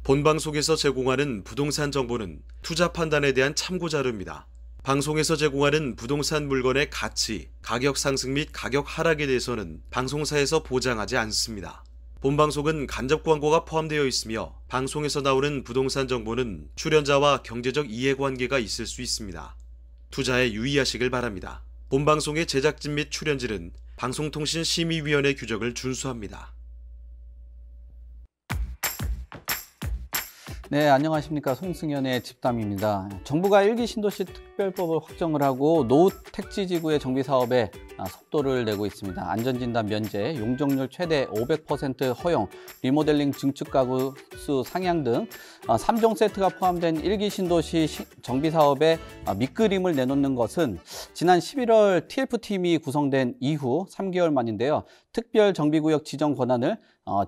본방송에서 제공하는 부동산 정보는 투자 판단에 대한 참고 자료입니다. 방송에서 제공하는 부동산 물건의 가치, 가격 상승 및 가격 하락에 대해서는 방송사에서 보장하지 않습니다. 본방송은 간접 광고가 포함되어 있으며 방송에서 나오는 부동산 정보는 출연자와 경제적 이해관계가 있을 수 있습니다. 투자에 유의하시길 바랍니다. 본방송의 제작진 및 출연진은 방송통신심의위원회 규정을 준수합니다. 네, 안녕하십니까. 송승연의 집담입니다. 정부가 1기 신도시 특별법을 확정을 하고 노후 택지지구의 정비사업에 속도를 내고 있습니다. 안전진단 면제, 용적률 최대 500% 허용, 리모델링 증축 가구 수 상향 등 3종 세트가 포함된 1기 신도시 정비사업에 밑그림을 내놓는 것은 지난 11월 TF팀이 구성된 이후 3개월 만인데요. 특별 정비구역 지정 권한을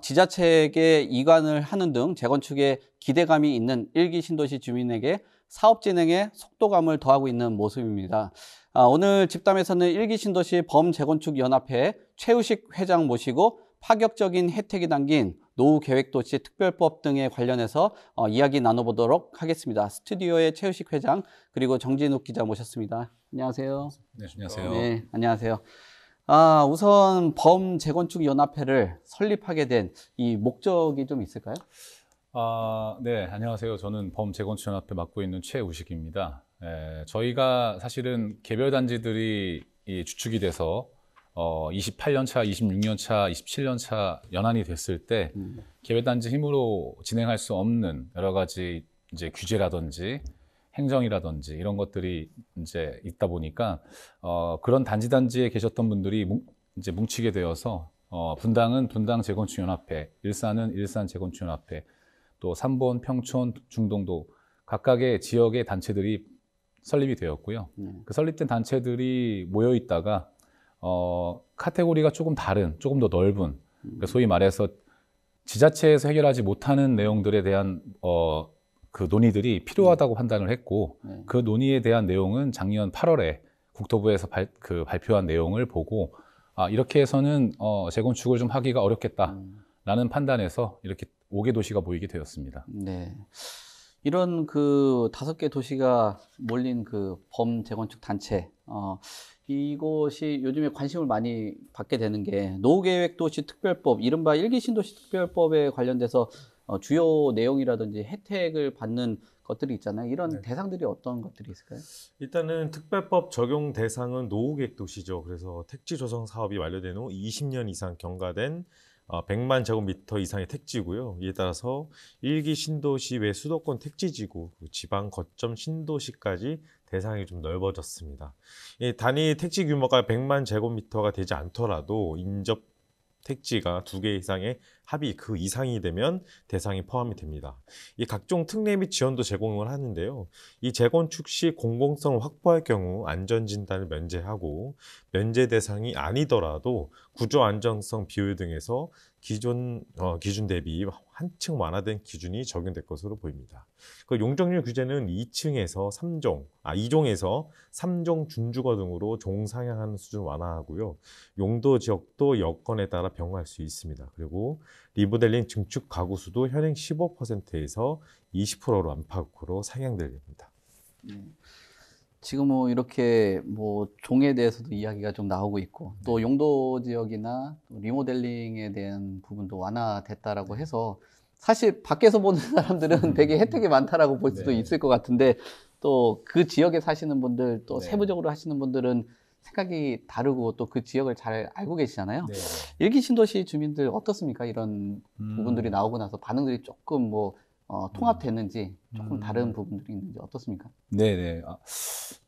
지자체에게 이관을 하는 등 재건축에 기대감이 있는 1기 신도시 주민에게 사업 진행에 속도감을 더하고 있는 모습입니다. 오늘 집담에서는 1기 신도시 범재건축연합회 최우식 회장 모시고 파격적인 혜택이 담긴 노후계획도시 특별법 등에 관련해서 이야기 나눠보도록 하겠습니다. 스튜디오에 최우식 회장 그리고 정진욱 기자 모셨습니다. 안녕하세요. 네, 안녕하세요. 네, 안녕하세요. 우선 범재건축연합회를 설립하게 된 이 목적이 좀 있을까요? 네, 안녕하세요. 저는 범재건축연합회 맡고 있는 최우식입니다. 저희가 사실은 개별 단지들이 주축이 돼서 28년 차, 26년 차, 27년 차 연한이 됐을 때 개별 단지 힘으로 진행할 수 없는 여러 가지 이제 규제라든지 행정이라든지 이런 것들이 이제 있다 보니까 그런 단지에 계셨던 분들이 이제 뭉치게 되어서 분당은 분당 재건축연합회, 일산은 일산 재건축연합회, 또 삼본, 평촌, 중동도 각각의 지역의 단체들이 설립이 되었고요. 그 설립된 단체들이 모여 있다가 카테고리가 조금 다른, 조금 더 넓은, 그러니까 소위 말해서 지자체에서 해결하지 못하는 내용들에 대한 그 논의들이 필요하다고 판단을 했고, 그 논의에 대한 내용은 작년 8월에 국토부에서 발표한 내용을 보고 이렇게 해서는 재건축을 좀 하기가 어렵겠다라는 판단에서 이렇게 5개 도시가 모이게 되었습니다. 네. 이런 그 5개 도시가 몰린 그 범재건축 단체, 이것이 요즘에 관심을 많이 받게 되는 게 노후계획도시 특별법, 이른바 1기 신도시 특별법에 관련돼서 주요 내용이라든지 혜택을 받는 것들이 있잖아요. 이런 대상들이 어떤 것들이 있을까요? 일단은 특별법 적용 대상은 노후계획 도시죠. 그래서 택지 조성 사업이 완료된 후 20년 이상 경과된 100만 제곱미터 이상의 택지고요. 이에 따라서 1기 신도시 외 수도권 택지지구, 지방 거점 신도시까지 대상이 좀 넓어졌습니다. 단위 택지 규모가 100만 제곱미터가 되지 않더라도 인접 택지가 2개 이상의 합이 그 이상이 되면 대상이 포함이 됩니다. 이 각종 특례 및 지원도 제공을 하는데요. 이 재건축 시 공공성을 확보할 경우 안전진단을 면제하고 면제 대상이 아니더라도 구조 안정성 비율 등에서 기존 기준 대비 한층 완화된 기준이 적용될 것으로 보입니다. 그 용적률 규제는 2층에서 2종에서 3종 준주거 등으로 종상향하는 수준 완화하고요. 용도 지역도 여건에 따라 변화할 수 있습니다. 그리고 리모델링 증축 가구 수도 현행 15%에서 20%로 안팎으로 상향될 예정입니다. 지금 뭐 이렇게 뭐 종에 대해서도 이야기가 좀 나오고 있고 또 용도 지역이나 리모델링에 대한 부분도 완화됐다라고 해서 사실 밖에서 보는 사람들은 되게 혜택이 많다라고 볼 수도 있을 것 같은데 또 그 지역에 사시는 분들 또 세부적으로 하시는 분들은 생각이 다르고 또 그 지역을 잘 알고 계시잖아요. 1기 신도시 주민들 어떻습니까? 이런 부분들이 나오고 나서 반응들이 조금 뭐 통합됐는지 조금 다른 부분들이 있는지 어떻습니까? 네네.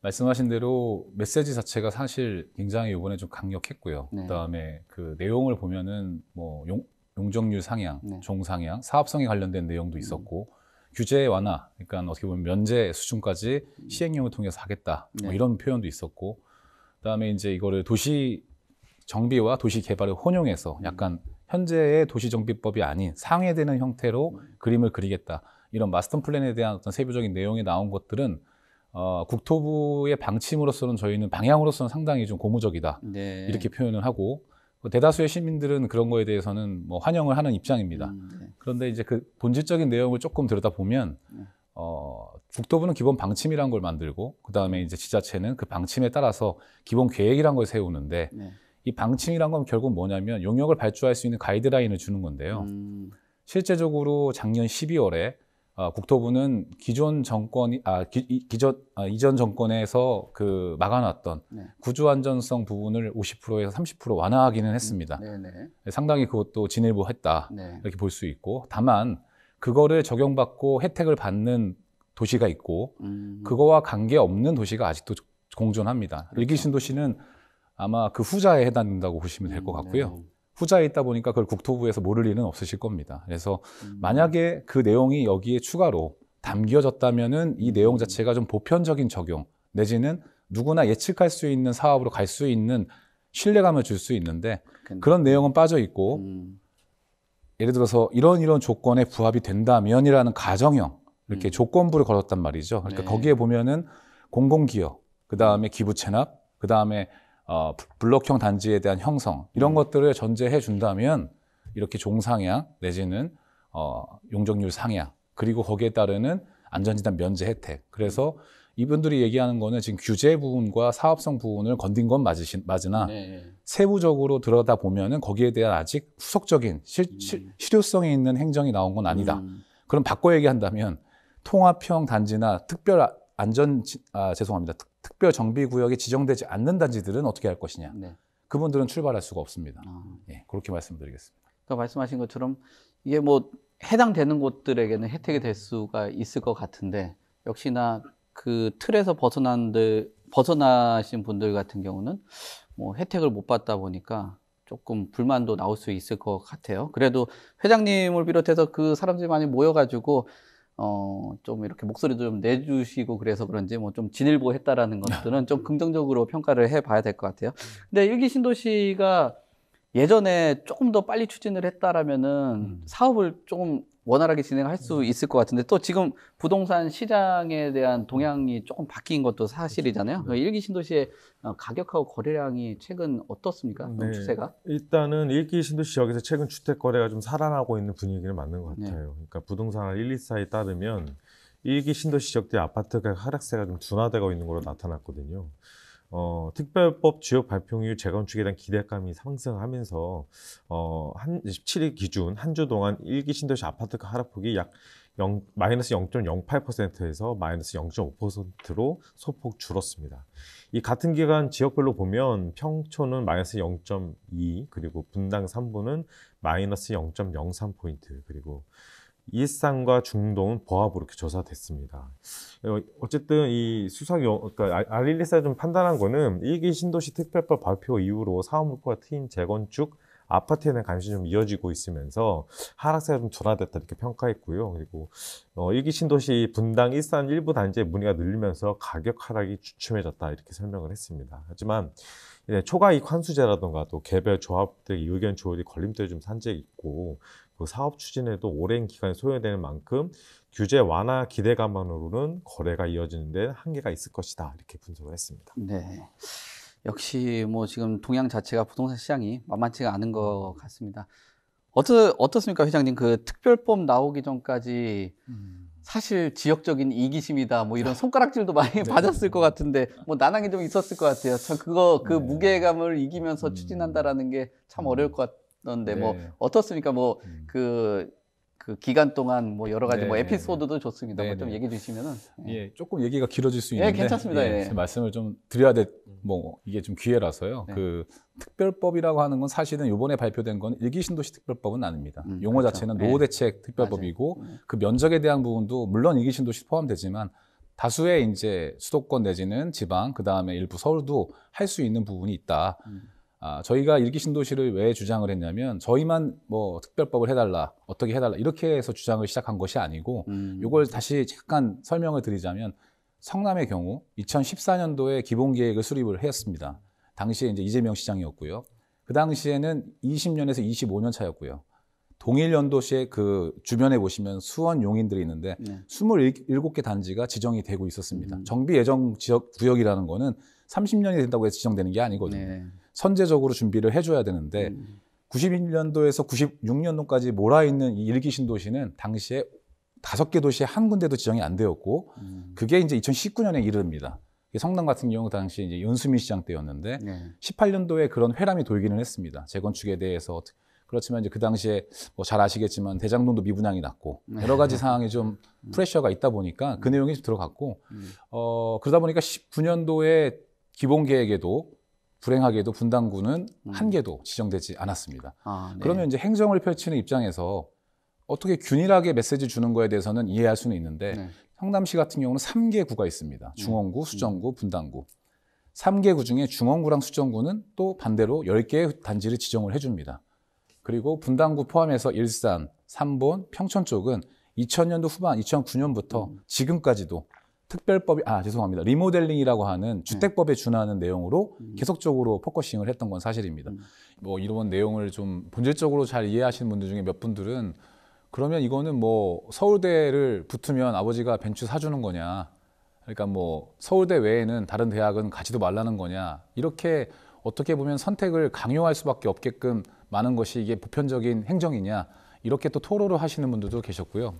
말씀하신 대로 메시지 자체가 사실 굉장히 이번에 좀 강력했고요. 그다음에 그 내용을 보면은 뭐 용적률 상향, 종상향, 사업성에 관련된 내용도 있었고 규제 완화, 그러니까 어떻게 보면 면제 수준까지 시행령을 통해서 하겠다 뭐 이런 표현도 있었고, 그다음에 이제 이거를 도시 정비와 도시 개발을 혼용해서 약간 현재의 도시정비법이 아닌 상회되는 형태로 그림을 그리겠다. 이런 마스터 플랜에 대한 어떤 세부적인 내용이 나온 것들은 국토부의 방침으로서는 저희는 방향으로서는 상당히 좀 고무적이다. 이렇게 표현을 하고, 대다수의 시민들은 그런 거에 대해서는 뭐 환영을 하는 입장입니다. 네. 그런데 이제 그 본질적인 내용을 조금 들여다보면 국토부는 기본 방침이란 걸 만들고 그 다음에 이제 지자체는 그 방침에 따라서 기본 계획이란 걸 세우는데 네. 이 방침이란 건 결국 뭐냐면 용역을 발주할 수 있는 가이드라인을 주는 건데요. 실제적으로 작년 12월에 국토부는 기존 정권이 이전 정권에서 그 막아놨던 네. 구조 안전성 부분을 50%에서 30% 완화하기는 했습니다. 네네. 상당히 그것도 진일보했다 네. 이렇게 볼 수 있고, 다만 그거를 적용받고 혜택을 받는 도시가 있고 그거와 관계 없는 도시가 아직도 공존합니다. 그렇죠. 일기 신도시는 아마 그 후자에 해당된다고 보시면 될 것 같고요. 네. 후자에 있다 보니까 그걸 국토부에서 모를 일은 없으실 겁니다. 그래서 만약에 그 내용이 여기에 추가로 담겨졌다면은 이 내용 자체가 좀 보편적인 적용 내지는 누구나 예측할 수 있는 사업으로 갈 수 있는 신뢰감을 줄 수 있는데 그런 내용은 빠져 있고 예를 들어서 이런 조건에 부합이 된다면이라는 가정형 이렇게 조건부를 걸었단 말이죠. 그러니까 네. 거기에 보면은 공공기업, 그 다음에 기부 체납, 그 다음에 블록형 단지에 대한 형성 이런 것들을 전제해 준다면 이렇게 종상향 내지는 용적률 상향 그리고 거기에 따르는 안전진단 면제 혜택. 그래서 이분들이 얘기하는 거는 지금 규제 부분과 사업성 부분을 건든 건 맞으나 네. 세부적으로 들여다 보면은 거기에 대한 아직 후속적인 실효성이 있는 행정이 나온 건 아니다. 그럼 바꿔 얘기한다면 통합형 단지나 특별 정비구역에 지정되지 않는 단지들은 어떻게 할 것이냐. 네. 그분들은 출발할 수가 없습니다. 예, 그렇게 말씀드리겠습니다. 그러니까 말씀하신 것처럼 이게 뭐 해당되는 곳들에게는 혜택이 될 수가 있을 것 같은데 역시나 그 틀에서 벗어나신 분들 같은 경우는 뭐 혜택을 못 받다 보니까 조금 불만도 나올 수 있을 것 같아요. 그래도 회장님을 비롯해서 그 사람들이 많이 모여가지고 좀 이렇게 목소리도 좀 내주시고 그래서 그런지 뭐 좀 진일보했다라는 것들은 좀 긍정적으로 평가를 해봐야 될 것 같아요. 근데 일기 신도시가 예전에 조금 더 빨리 추진을 했다라면은 사업을 조금 원활하게 진행할 수 있을 것 같은데 또 지금 부동산 시장에 대한 동향이 조금 바뀐 것도 사실이잖아요. 네. 일기 신도시의 가격하고 거래량이 최근 어떻습니까? 좀 네. 추세가? 일단은 일기 신도시 지역에서 최근 주택 거래가 좀 살아나고 있는 분위기는 맞는 것 네. 같아요. 그러니까 부동산 124에 따르면 일기 신도시 지역대 아파트 가격 하락세가 좀 둔화되고 있는 걸로 나타났거든요. 특별법 지역 발표 이후 재건축에 대한 기대감이 상승하면서 17일 기준 한 주 동안 일기 신도시 아파트가 하락폭이 약 마이너스 0.08%에서 마이너스 0.5%로 소폭 줄었습니다. 이 같은 기간 지역별로 보면 평촌은 마이너스 0.2 그리고 분당 3부는 마이너스 0.03포인트 그리고 일산과 중동은 보합으로 이렇게 조사됐습니다. 어쨌든 이 그러니까 R114가 좀 판단한 거는 일기 신도시 특별법 발표 이후로 사업 물꼬가 트인 재건축 아파트에 대한 관심이 좀 이어지고 있으면서 하락세가 좀 둔화됐다 이렇게 평가했고요. 그리고 일기 신도시 분당 일산 일부 단지의 문의가 늘리면서 가격 하락이 주춤해졌다 이렇게 설명을 했습니다. 하지만 초과이익 환수제라든가 또 개별 조합들의 의견 조율이 걸림돌이 좀 산재가 있고 그 사업 추진에도 오랜 기간이 소요되는 만큼 규제 완화 기대감만으로는 거래가 이어지는 데 한계가 있을 것이다 이렇게 분석을 했습니다. 네. 역시 뭐 지금 동향 자체가 부동산 시장이 만만치가 않은 것 같습니다. 어떻습니까, 회장님? 그 특별법 나오기 전까지 사실 지역적인 이기심이다 뭐 이런 손가락질도 많이 받았을 것 같은데 뭐 난항이 좀 있었을 것 같아요. 저 그 무게감을 이기면서 추진한다라는 게 참 어려울 것 같던데 뭐 어떻습니까? 뭐 그 기간 동안 뭐 여러 가지 뭐 에피소드도 좋습니다. 뭐 좀 얘기해 주시면은. 예, 조금 얘기가 길어질 수 있는데 괜찮습니다. 예. 말씀을 좀 드려야 뭐 이게 좀 기회라서요. 네. 그 특별법이라고 하는 건 사실은 이번에 발표된 건 일기 신도시 특별법은 아닙니다. 용어 그렇죠. 자체는 노후대책 특별법이고 그 면적에 대한 부분도 물론 일기 신도시 포함되지만 다수의 이제 수도권 내지는 지방 그다음에 일부 서울도 할 수 있는 부분이 있다. 저희가 일기 신도시를 왜 주장을 했냐면 저희만 뭐 특별법을 해달라 어떻게 해달라 이렇게 해서 주장을 시작한 것이 아니고 이걸 다시 잠깐 설명을 드리자면 성남의 경우 2014년도에 기본계획을 수립을 했습니다. 당시에 이제 이재명 시장이었고요. 그 당시에는 20년에서 25년 차였고요. 동일 연도시에 그 주변에 보시면 수원 용인들이 있는데 27개 단지가 지정이 되고 있었습니다. 정비 예정 지역 구역이라는 거는 30년이 된다고 해서 지정되는 게 아니거든요. 선제적으로 준비를 해줘야 되는데 91년도에서 96년도까지 몰아있는 이 1기 신도시는 당시에 5개 도시에 한 군데도 지정이 안 되었고 그게 이제 2019년에 이릅니다. 성남 같은 경우 당시 이제 윤수민 시장 때였는데 18년도에 그런 회람이 돌기는 했습니다. 재건축에 대해서. 그렇지만 이제 그 당시에 뭐 잘 아시겠지만 대장동도 미분양이 났고 여러 가지 상황이 좀 프레셔가 있다 보니까 그 내용이 좀 들어갔고 그러다 보니까 19년도에 기본 계획에도 불행하게도 분당구는 한 개도 지정되지 않았습니다. 그러면 이제 행정을 펼치는 입장에서 어떻게 균일하게 메시지 주는 거에 대해서는 이해할 수는 있는데 성남시 같은 경우는 3개 구가 있습니다. 중원구, 수정구, 분당구. 3개 구 중에 중원구랑 수정구는 또 반대로 10개의 단지를 지정을 해줍니다. 그리고 분당구 포함해서 일산, 삼본, 평촌 쪽은 2000년도 후반, 2009년부터 지금까지도 특별법이, 죄송합니다. 리모델링이라고 하는 주택법에 준하는 내용으로 계속적으로 포커싱을 했던 건 사실입니다. 뭐 이런 내용을 좀 본질적으로 잘 이해하시는 분들 중에 몇 분들은 그러면 이거는 뭐 서울대를 붙으면 아버지가 벤츠 사주는 거냐. 그러니까 뭐 서울대 외에는 다른 대학은 가지도 말라는 거냐. 이렇게 어떻게 보면 선택을 강요할 수밖에 없게끔 많은 것이 이게 보편적인 행정이냐. 이렇게 또 토로를 하시는 분들도 계셨고요.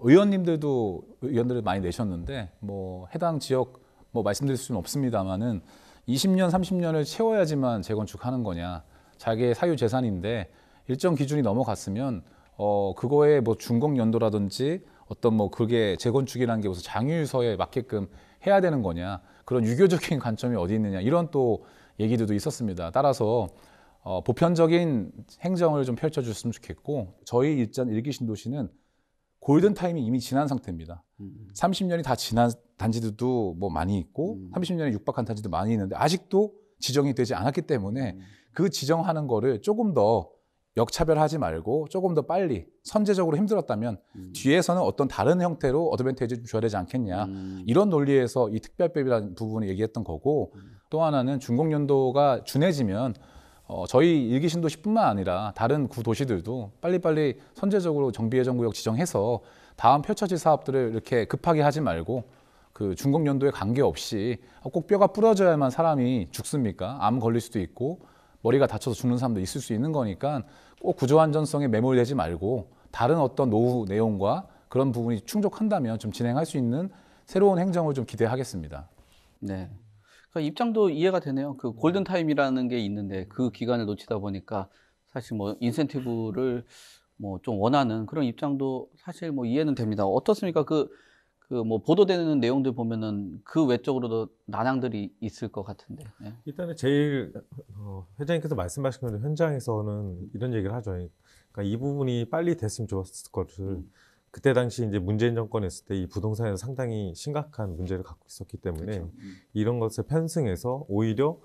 의원들을 많이 내셨는데 뭐 해당 지역 뭐 말씀드릴 수는 없습니다만은 20년, 30년을 채워야지만 재건축하는 거냐. 자기의 사유 재산인데 일정 기준이 넘어갔으면 그거에 뭐 준공 연도라든지 어떤 뭐 그게 재건축이라는 게 무슨 장유유서에 맞게끔 해야 되는 거냐. 그런 유교적인 관점이 어디 있느냐. 이런 또 얘기들도 있었습니다. 따라서 보편적인 행정을 좀 펼쳐줬으면 좋겠고 저희 일단 1기 신도시는 골든타임이 이미 지난 상태입니다. 30년이 다 지난 단지들도 뭐 많이 있고 30년에 육박한 단지도 많이 있는데 아직도 지정이 되지 않았기 때문에 그 지정하는 거를 조금 더 역차별하지 말고 조금 더 빨리 선제적으로 힘들었다면 뒤에서는 어떤 다른 형태로 어드밴티지를 줘야 되지 않겠냐. 이런 논리에서 이 특별법이라는 부분을 얘기했던 거고 또 하나는 준공연도가 준해지면 저희 1기 신도시뿐만 아니라 다른 구도시들도 빨리빨리 선제적으로 정비예정구역 지정해서 다음 펼쳐질 사업들을 이렇게 급하게 하지 말고 그 준공연도에 관계없이 꼭 뼈가 부러져야만 사람이 죽습니까? 암 걸릴 수도 있고 머리가 다쳐서 죽는 사람도 있을 수 있는 거니까 꼭 구조안전성에 매몰되지 말고 다른 어떤 노후 내용과 그런 부분이 충족한다면 좀 진행할 수 있는 새로운 행정을 좀 기대하겠습니다. 네. 그 입장도 이해가 되네요. 그 골든타임이라는 게 있는데 그 기간을 놓치다 보니까 사실 뭐 인센티브를 뭐 좀 원하는 그런 입장도 사실 뭐 이해는 됩니다. 어떻습니까? 그 뭐 보도되는 내용들 보면은 그 외적으로도 난항들이 있을 것 같은데. 네. 일단은 제일 회장님께서 말씀하신 건데 현장에서는 이런 얘기를 하죠. 그러니까 이 부분이 빨리 됐으면 좋았을 것을 그때 당시 이제 문재인 정권에 있을 때 이 부동산에서 상당히 심각한 문제를 갖고 있었기 때문에 그렇죠. 이런 것을 편승해서 오히려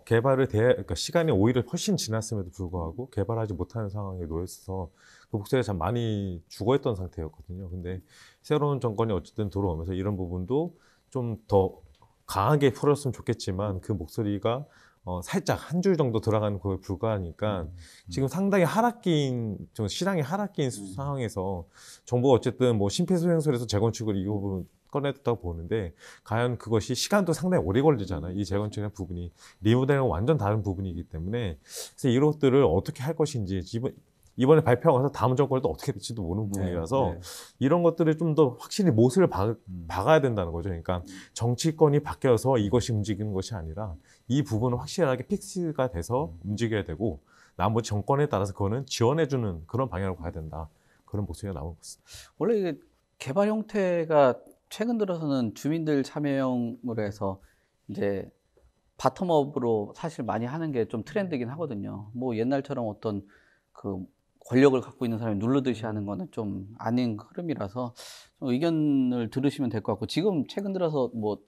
개발을 그러니까 시간이 오히려 훨씬 지났음에도 불구하고 개발하지 못하는 상황에 놓여서 그 목소리가 참 많이 죽어있던 상태였거든요. 근데 새로운 정권이 어쨌든 들어오면서 이런 부분도 좀 더 강하게 풀었으면 좋겠지만 그 목소리가 살짝 한 줄 정도 들어가는 거에 불과하니까 지금 상당히 좀 시장이 하락기인 상황에서 정부가 어쨌든 뭐 심폐소생술에서 재건축을 이 부분 꺼냈다고 보는데 과연 그것이 시간도 상당히 오래 걸리잖아요. 이 재건축이라는 부분이 리모델링은 완전 다른 부분이기 때문에 그래서 이런 것들을 어떻게 할 것인지 이번에 발표하고 나서 다음 정권이 또 어떻게 될지도 모르는 부분이라서 이런 것들을 좀 더 확실히 못을 박아야 된다는 거죠. 그러니까 정치권이 바뀌어서 이것이 움직이는 것이 아니라 이 부분은 확실하게 픽스가 돼서 움직여야 되고 나머지 정권에 따라서 그거는 지원해주는 그런 방향으로 가야 된다. 그런 목소리가 나오고 있습니다. 원래 이게 개발 형태가 최근 들어서는 주민들 참여형으로 해서 이제 바텀업으로 사실 많이 하는 게 좀 트렌드긴 하거든요. 뭐 옛날처럼 어떤 그 권력을 갖고 있는 사람이 누르듯이 하는 거는 좀 아닌 흐름이라서 좀 의견을 들으시면 될 것 같고 지금 최근 들어서 뭐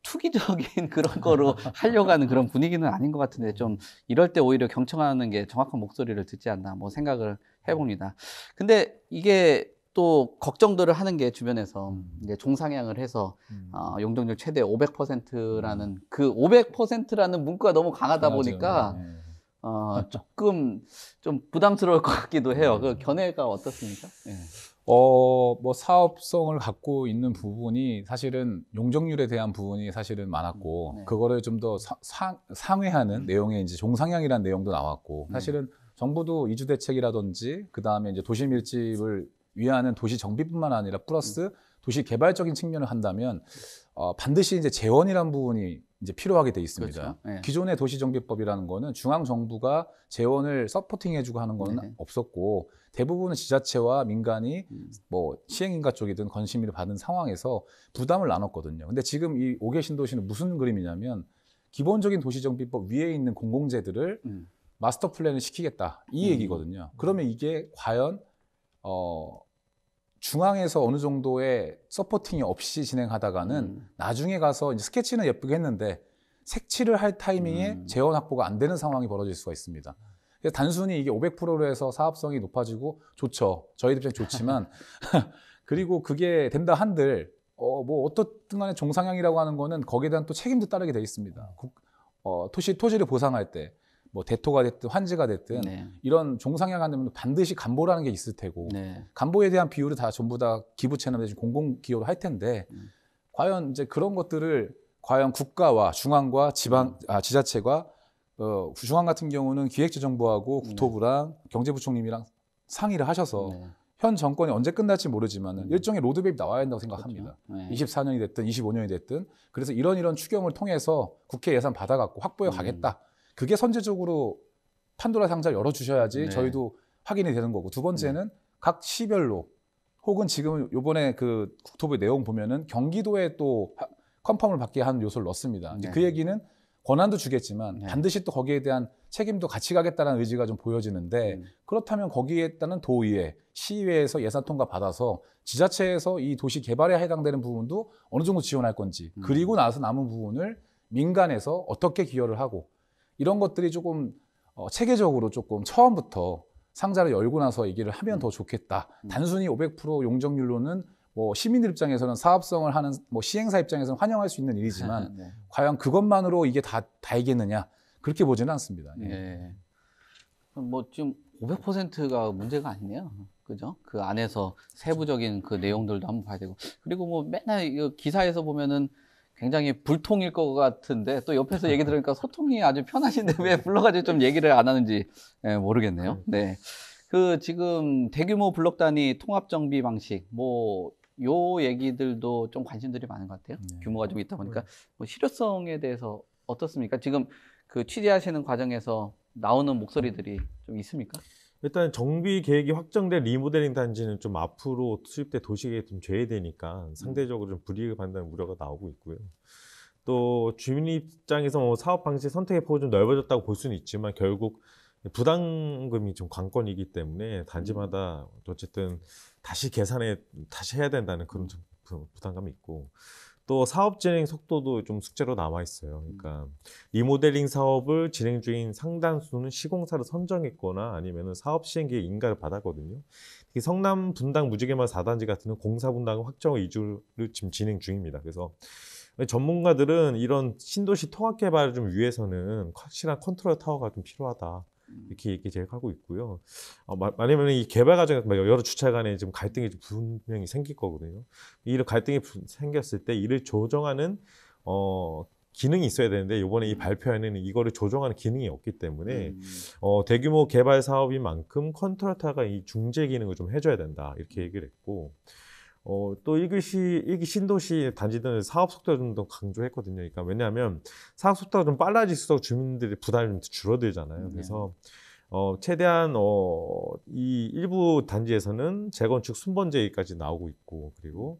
투기적인 그런 거로 하려고 하는 그런 분위기는 아닌 것 같은데 좀 이럴 때 오히려 경청하는 게 정확한 목소리를 듣지 않나 뭐 생각을 해봅니다. 근데 이게 또 걱정들을 하는 게 주변에서 이제 종상향을 해서 용적률 최대 500%라는 그 500%라는 문구가 너무 강하다 보니까 조금 좀 부담스러울 것 같기도 해요. 그 견해가 어떻습니까? 예. 뭐 사업성을 갖고 있는 부분이 사실은 용적률에 대한 부분이 사실은 많았고 네. 그거를 좀 더 상회하는 내용의 이제 종상향이라는 내용도 나왔고 사실은 정부도 이주 대책이라든지 그 다음에 이제 도시 밀집을 위하는 도시 정비뿐만 아니라 플러스 도시 개발적인 측면을 한다면 반드시 이제 재원이라는 부분이 이제 필요하게 돼 있습니다. 그렇죠. 네. 기존의 도시정비법이라는 거는 중앙 정부가 재원을 서포팅해주고 하는 거는 네. 없었고 대부분은 지자체와 민간이 뭐 시행인가 쪽이든 건심위를 받은 상황에서 부담을 나눴거든요. 근데 지금 이 5개 신도시는 무슨 그림이냐면 기본적인 도시정비법 위에 있는 공공재들을 마스터 플랜을 시키겠다 이 얘기거든요. 그러면 이게 과연 중앙에서 어느 정도의 서포팅이 없이 진행하다가는 나중에 가서 이제 스케치는 예쁘게 했는데 색칠을 할 타이밍에 재원 확보가 안 되는 상황이 벌어질 수가 있습니다. 그래서 단순히 이게 500%로 해서 사업성이 높아지고 좋죠. 저희들 입장에 좋지만 그리고 그게 된다 한들 뭐 어떻든 간에 종상향이라고 하는 거는 거기에 대한 또 책임도 따르게 돼 있습니다. 토지를 보상할 때 뭐 대토가 됐든 환지가 됐든 네. 이런 종상향하면 반드시 간보라는 게 있을 테고 네. 간보에 대한 비율을 다 전부 다 기부채나 공공기여로 할 텐데 과연 이제 그런 것들을 과연 국가와 중앙과 지자체가 중앙 같은 경우는 기획재정부하고 국토부랑 경제부총님이랑 상의를 하셔서 네. 현 정권이 언제 끝날지 모르지만 일종의 로드맵이 나와야 된다고 생각합니다. 그렇죠. 네. 24년이 됐든 25년이 됐든 그래서 이런 추경을 통해서 국회 예산 받아갖고 확보해 가겠다. 그게 선제적으로 판도라 상자를 열어주셔야지 네. 저희도 확인이 되는 거고 두 번째는 각 시별로 혹은 지금 요번에 그 국토부의 내용 보면은 경기도에 또 컨펌을 받게 하는 요소를 넣습니다. 이제 네. 그 얘기는 권한도 주겠지만 네. 반드시 또 거기에 대한 책임도 같이 가겠다는 의지가 좀 보여지는데 그렇다면 거기에 따른 도의회, 시의회에서 예산 통과 받아서 지자체에서 이 도시 개발에 해당되는 부분도 어느 정도 지원할 건지 그리고 나서 남은 부분을 민간에서 어떻게 기여를 하고 이런 것들이 조금 체계적으로 조금 처음부터 상자를 열고 나서 얘기를 하면 더 좋겠다. 단순히 500% 용적률로는 뭐 시민들 입장에서는 사업성을 하는 뭐 시행사 입장에서는 환영할 수 있는 일이지만 네. 과연 그것만으로 이게 다이겠느냐 그렇게 보지는 않습니다. 예. 예. 뭐 지금 500%가 문제가 아니네요. 그죠? 그 안에서 세부적인 그 내용들도 한번 봐야 되고. 그리고 뭐 맨날 이거 기사에서 보면은 굉장히 불통일 것 같은데 또 옆에서 얘기 들으니까 소통이 아주 편하신데 왜 불러가지고 좀 얘기를 안 하는지 모르겠네요. 네. 그 지금 대규모 블록 단위 통합 정비 방식 뭐 요 얘기들도 좀 관심들이 많은 것 같아요. 규모가 좀 있다 보니까 뭐 실효성에 대해서 어떻습니까? 지금 그 취재하시는 과정에서 나오는 목소리들이 좀 있습니까? 일단 정비 계획이 확정된 리모델링 단지는 좀 앞으로 수립될 도시계획 좀 제외되니까 상대적으로 좀 불이익을 받는다는 우려가 나오고 있고요. 또 주민 입장에서 뭐 사업 방식 선택의 폭이 좀 넓어졌다고 볼 수는 있지만 결국 부담금이 좀 관건이기 때문에 단지마다 어쨌든 다시 해야 된다는 그런 좀 부담감이 있고 또 사업 진행 속도도 좀 숙제로 남아 있어요. 그러니까 리모델링 사업을 진행 중인 상당수는 시공사를 선정했거나 아니면은 사업 시행 계획 인가를 받았거든요. 특히 성남 분당 무지개마을 4단지 같은 경우는 공사 분당 확정 이주를 지금 진행 중입니다. 그래서 전문가들은 이런 신도시 통합 개발을 좀 위해서는 확실한 컨트롤 타워가 좀 필요하다. 이렇게 얘기 제기하고 있고요. 만약에 이 개발 과정에서 여러 주체 간에 지금 갈등이 좀 분명히 생길 거거든요. 이런 갈등이 생겼을 때 이를 조정하는 기능이 있어야 되는데 이번에 이 발표에는 이거를 조정하는 기능이 없기 때문에 대규모 개발 사업인 만큼 컨트롤타가 이 중재 기능을 좀 해줘야 된다 이렇게 얘기를 했고 또 일기 신도시 단지들은 사업 속도를 좀 더 강조했거든요. 그러니까 왜냐하면 사업 속도가 좀 빨라질수록 주민들의 부담이 좀 줄어들잖아요. 그래서 최대한 이 일부 단지에서는 재건축 순번제까지 나오고 있고 그리고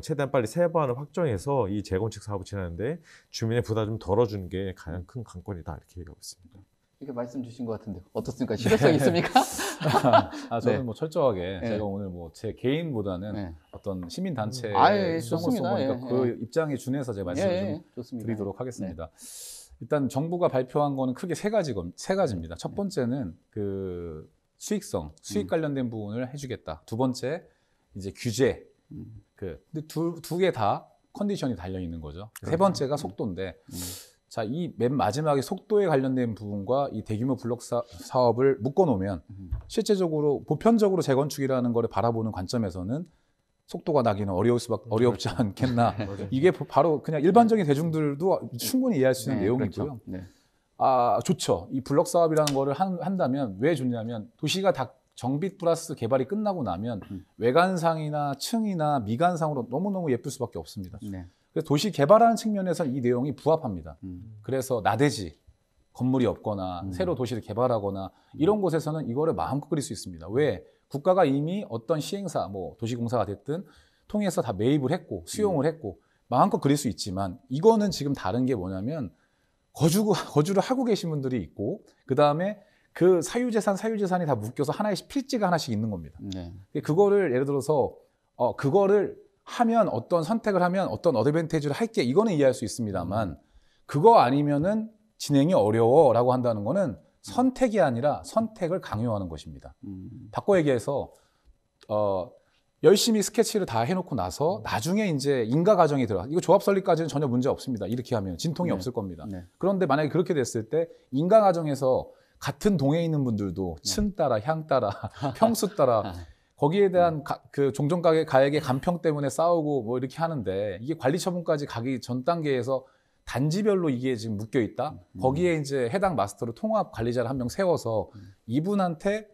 최대한 빨리 세부안을 확정해서 이 재건축 사업을 진행하는데 주민의 부담을 좀 덜어주는 게 가장 큰 관건이다 이렇게 얘기하고 있습니다. 이렇게 말씀 주신 것 같은데 어떻습니까? 실효성 있습니까? 저는 네. 뭐 철저하게 네. 제가 오늘 뭐 제 개인보다는 네. 어떤 시민 단체의 예, 수장으로서 좋습니다. 보니까 그 입장에 준해서 제 말씀을 좀 좋습니다. 드리도록 하겠습니다. 일단 정부가 발표한 거는 크게 세 가지입니다. 첫 번째는 그 수익성, 수익 관련된 부분을 해주겠다. 두 번째 이제 규제. 근데 두 개 다 컨디션이 달려 있는 거죠. 세 번째가 속도인데 자, 이 맨 마지막에 속도에 관련된 부분과 이 대규모 블록 사업을 묶어놓으면 실제적으로 보편적으로 재건축이라는 거를 바라보는 관점에서는 속도가 나기는 어렵지 않겠나. 이게 바로 그냥 일반적인 대중들도 충분히 이해할 수 있는 내용이고요. 그렇죠. 네. 좋죠. 이 블록 사업이라는 거를 한다면 왜 좋냐면 도시가 다 정비 플러스 개발이 끝나고 나면 외관상이나 층이나 미관상으로 너무너무 예쁠 수밖에 없습니다. 네. 그래서 도시 개발하는 측면에서 이 내용이 부합합니다. 그래서 나대지, 건물이 없거나 새로 도시를 개발하거나 이런 곳에서는 이거를 마음껏 그릴 수 있습니다. 왜? 국가가 이미 어떤 시행사, 뭐 도시공사가 됐든 통해서 다 매입을 했고 수용을 했고 마음껏 그릴 수 있지만 이거는 지금 다른 게 뭐냐면 거주를 하고 계신 분들이 있고 그 다음에 그 사유재산이 다 묶여서 하나의 필지가 하나씩 있는 겁니다. 네. 그거를 예를 들어서 그거를 하면 어떤 선택을 하면 어떤 어드밴티지를 할게 이거는 이해할 수 있습니다만 그거 아니면은 진행이 어려워라고 한다는 거는 선택이 아니라 선택을 강요하는 것입니다. 바꿔 얘기해서 열심히 스케치를 다 해놓고 나서 나중에 이제 인가 과정이 들어가. 이거 조합 설립까지는 전혀 문제 없습니다. 이렇게 하면 진통이 없을 겁니다. 네. 그런데 만약에 그렇게 됐을 때 인가 과정에서 같은 동에 있는 분들도 층 따라 향 따라 평수 따라 거기에 대한 그 종전가액의 간평 때문에 싸우고 뭐 이렇게 하는데 이게 관리 처분까지 가기 전 단계에서 단지별로 이게 지금 묶여 있다. 거기에 이제 해당 마스터로 통합 관리자를 한 명 세워서 이분한테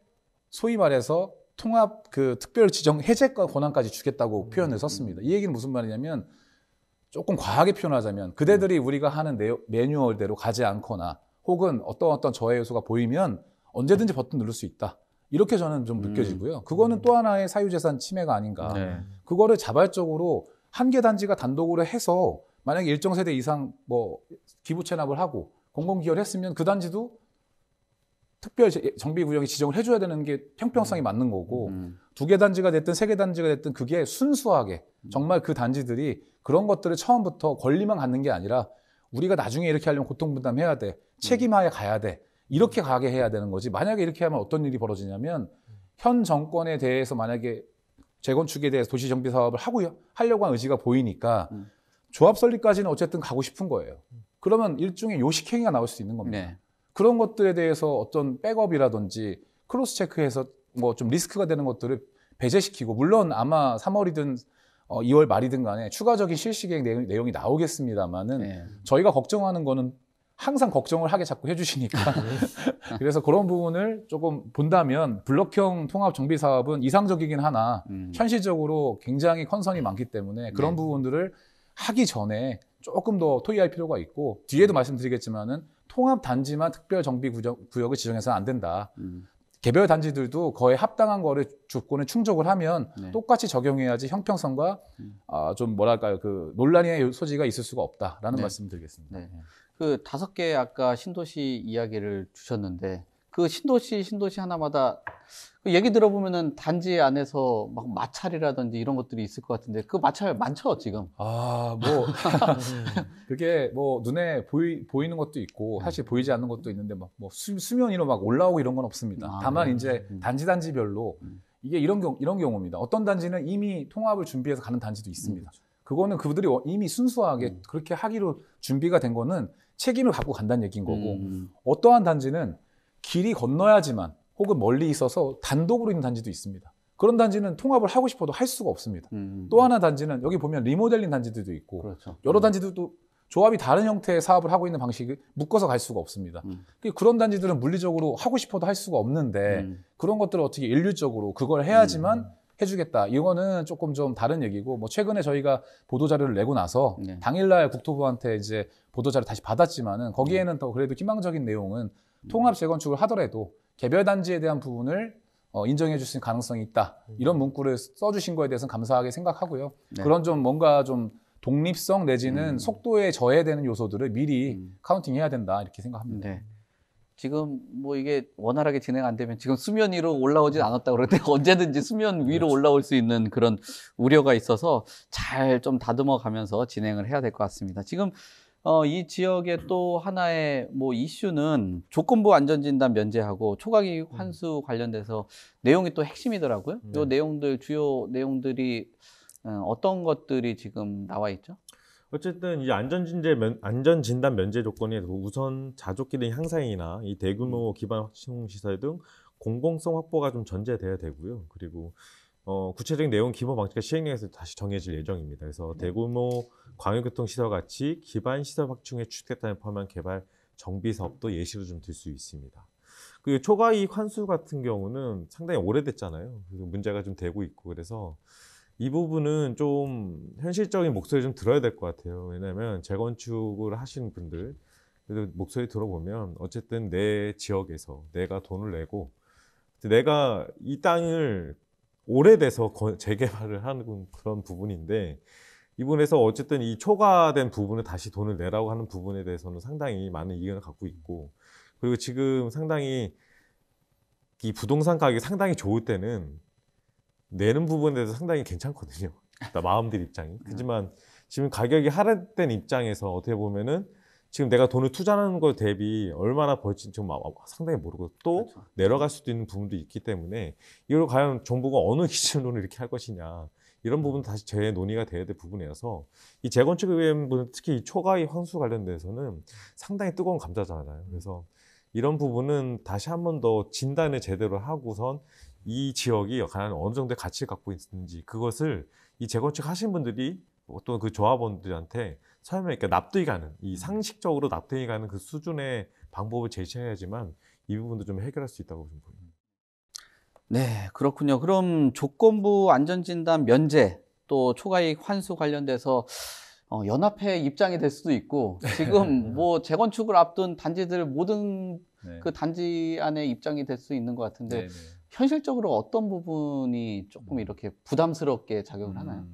소위 말해서 통합 그 특별 지정 해제권 권한까지 주겠다고 표현을 썼습니다. 이 얘기는 무슨 말이냐면 조금 과하게 표현하자면 그대들이 우리가 하는 매뉴얼대로 가지 않거나 혹은 어떤 저해 요소가 보이면 언제든지 버튼 누를 수 있다. 이렇게 저는 좀 느껴지고요. 그거는 또 하나의 사유재산 침해가 아닌가. 네. 그거를 자발적으로 한 개 단지가 단독으로 해서 만약에 일정 세대 이상 뭐 기부 체납을 하고 공공기여를 했으면 그 단지도 특별 정비구역이 지정을 해줘야 되는 게 형평성이 맞는 거고 두 개 단지가 됐든 세 개 단지가 됐든 그게 순수하게 정말 그 단지들이 그런 것들을 처음부터 권리만 갖는 게 아니라 우리가 나중에 이렇게 하려면 고통분담해야 돼. 책임하에 가야 돼. 이렇게 가게 해야 되는 거지. 만약에 이렇게 하면 어떤 일이 벌어지냐면 현 정권에 대해서 만약에 재건축에 대해서 도시정비 사업을 하려고 하는 의지가 보이니까 조합 설립까지는 어쨌든 가고 싶은 거예요. 그러면 일종의 요식행위가 나올 수 있는 겁니다. 네. 그런 것들에 대해서 어떤 백업이라든지 크로스 체크해서 뭐 좀 리스크가 되는 것들을 배제시키고 물론 아마 3월이든 2월 말이든 간에 추가적인 실시계획 내용이 나오겠습니다만은 네. 저희가 걱정하는 거는 항상 걱정을 하게 자꾸 해주시니까 그래서 그런 부분을 조금 본다면 블록형 통합 정비 사업은 이상적이긴 하나 현실적으로 굉장히 컨선이 많기 때문에 그런 네. 부분들을 하기 전에 조금 더 토의할 필요가 있고 뒤에도 말씀드리겠지만은 통합 단지만 특별 정비 구역을 지정해서는 안 된다. 개별 단지들도 거의 합당한 거를 주권을 충족을 하면 네. 똑같이 적용해야지 형평성과 좀 뭐랄까요 그 논란의 소지가 있을 수가 없다라는 네. 말씀드리겠습니다. 네. 그 5개 아까 신도시 이야기를 주셨는데 그 신도시 하나마다 그 얘기 들어보면은 단지 안에서 막 마찰이라든지 이런 것들이 있을 것 같은데 그 마찰 많죠 지금? 뭐 그게 뭐 눈에 보이는 것도 있고 사실 보이지 않는 것도 있는데 막 뭐 수면 위로 막 올라오고 이런 건 없습니다. 다만 네. 이제 단지별로 이게 이런 경우입니다. 어떤 단지는 이미 통합을 준비해서 가는 단지도 있습니다. 그거는 그들이 이미 순수하게 그렇게 하기로 준비가 된 거는 책임을 갖고 간다는 얘기인 거고 어떠한 단지는 길이 건너야지만 혹은 멀리 있어서 단독으로 있는 단지도 있습니다. 그런 단지는 통합을 하고 싶어도 할 수가 없습니다. 또 하나 단지는 여기 보면 리모델링 단지들도 있고 그렇죠. 여러 단지들도 조합이 다른 형태의 사업을 하고 있는 방식을 묶어서 갈 수가 없습니다. 그런 단지들은 물리적으로 하고 싶어도 할 수가 없는데 그런 것들을 어떻게 일률적으로 그걸 해야지만 해주겠다. 이거는 조금 좀 다른 얘기고 뭐 최근에 저희가 보도자료를 내고 나서 네. 당일날 국토부한테 이제 보도자료 다시 받았지만은 거기에는 더 그래도 희망적인 내용은 통합 재건축을 하더라도 개별 단지에 대한 부분을 인정해 주실 가능성이 있다. 이런 문구를 써주신 거에 대해서는 감사하게 생각하고요. 네. 그런 좀 뭔가 좀 독립성 내지는 속도에 저해되는 요소들을 미리 카운팅해야 된다 이렇게 생각합니다. 네. 지금 뭐 이게 원활하게 진행 안 되면 지금 수면 위로 올라오진 않았다고 그러는데 언제든지 수면 위로 올라올 수 있는 그런 우려가 있어서 잘 좀 다듬어 가면서 진행을 해야 될 것 같습니다. 지금 이 지역의 또 하나의 뭐 이슈는 조건부 안전진단 면제하고 초과이익 환수 관련돼서 내용이 또 핵심이더라고요. 이 내용들 주요 내용들이 어떤 것들이 지금 나와 있죠? 어쨌든 이 안전진단 면제 조건에 우선 자족 기능 향상이나 이 대규모 기반 확충 시설 등 공공성 확보가 좀 전제돼야 되고요. 그리고 구체적인 내용 기본 방식과 시행령에서 다시 정해질 예정입니다. 그래서 대규모 광역교통 시설 같이 기반 시설 확충에 추진했다는 포함한 개발 정비 사업도 예시로 좀 들 수 있습니다. 그 초과이익 환수 같은 경우는 상당히 오래됐잖아요. 그래서 문제가 좀 되고 있고 그래서 이 부분은 좀 현실적인 목소리 좀 들어야 될 것 같아요. 왜냐하면 재건축을 하시는 분들 그래도 목소리 들어보면 어쨌든 내 지역에서 내가 돈을 내고 내가 이 땅을 오래돼서 재개발을 하는 그런 부분인데 이 부분에서 어쨌든 이 초과된 부분을 다시 돈을 내라고 하는 부분에 대해서는 상당히 많은 이견을 갖고 있고 그리고 지금 상당히 이 부동산 가격이 상당히 좋을 때는 내는 부분에 대해서 상당히 괜찮거든요. 마음들 입장이. 하지만 지금 가격이 하락된 입장에서 어떻게 보면은 지금 내가 돈을 투자하는 것 대비 얼마나 벌지 지금 상당히 모르고 또 그렇죠. 내려갈 수도 있는 부분도 있기 때문에 이걸 과연 정부가 어느 기준으로 이렇게 할 것이냐 이런 부분 다시 재논의가 돼야 될 부분이어서 이 재건축에 대한 부분 특히 이 초과이익 환수 관련돼서는 상당히 뜨거운 감자잖아요. 그래서 이런 부분은 다시 한 번 더 진단을 제대로 하고선 이 지역이 과연 어느 정도의 가치를 갖고 있는지 그것을 이 재건축 하신 분들이 어떤 그 조합원들한테 설명해, 그러니까 납득이 가는 이 상식적으로 납득이 가는 그 수준의 방법을 제시해야지만 이 부분도 좀 해결할 수 있다고 좀 보입니다. 네, 그렇군요. 그럼 조건부 안전진단 면제 또 초과이익 환수 관련돼서 연합회 입장이 될 수도 있고 지금 뭐 재건축을 앞둔 단지들 모든 네. 그 단지 안에 입장이 될 수 있는 것 같은데 네, 네. 현실적으로 어떤 부분이 조금 이렇게 부담스럽게 작용을 하나요?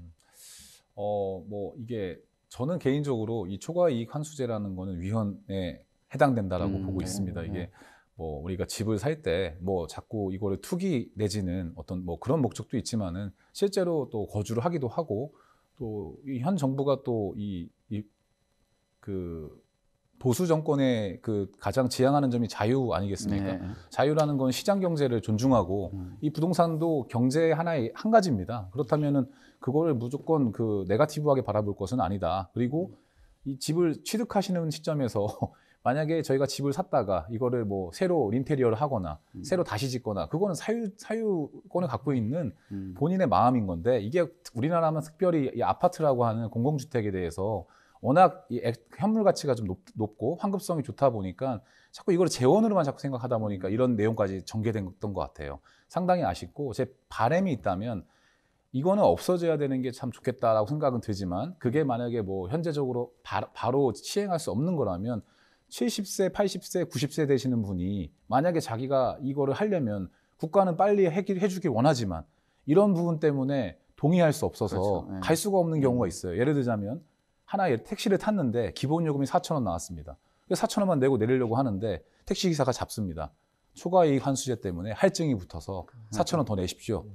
뭐 이게 저는 개인적으로 이 초과이익 환수제라는 거는 위헌에 해당된다라고 보고 있습니다. 이게 뭐 우리가 집을 살 때 뭐 자꾸 이거를 투기 내지는 어떤 뭐 그런 목적도 있지만은 실제로 또 거주를 하기도 하고 또 이 현 정부가 또 그 보수 정권의 그 가장 지향하는 점이 자유 아니겠습니까? 네. 자유라는 건 시장 경제를 존중하고 이 부동산도 경제의 하나의 한 가지입니다. 그렇다면은 그거를 무조건 그 네거티브하게 바라볼 것은 아니다. 그리고 이 집을 취득하시는 시점에서 만약에 저희가 집을 샀다가 이거를 뭐 새로 인테리어를 하거나 새로 다시 짓거나 그거는 사유권을 갖고 있는 본인의 마음인 건데 이게 우리나라는 특별히 이 아파트라고 하는 공공주택에 대해서 워낙 이 현물 가치가 좀 높고 환급성이 좋다 보니까 자꾸 이걸 재원으로만 자꾸 생각하다 보니까 이런 내용까지 전개됐던 것 같아요. 상당히 아쉽고 제 바람이 있다면 이거는 없어져야 되는 게 참 좋겠다라고 생각은 들지만 그게 만약에 뭐 현재적으로 바로 시행할 수 없는 거라면 70세, 80세, 90세 되시는 분이 만약에 자기가 이거를 하려면 국가는 빨리 해주길 원하지만 이런 부분 때문에 동의할 수 없어서 그렇죠. 네. 갈 수가 없는 경우가 있어요. 예를 들자면 하나의 택시를 탔는데 기본 요금이 4,000원 나왔습니다. 4,000원만 내고 내리려고 하는데 택시기사가 잡습니다. 초과이익 환수제 때문에 할증이 붙어서 4,000원 더 내십시오.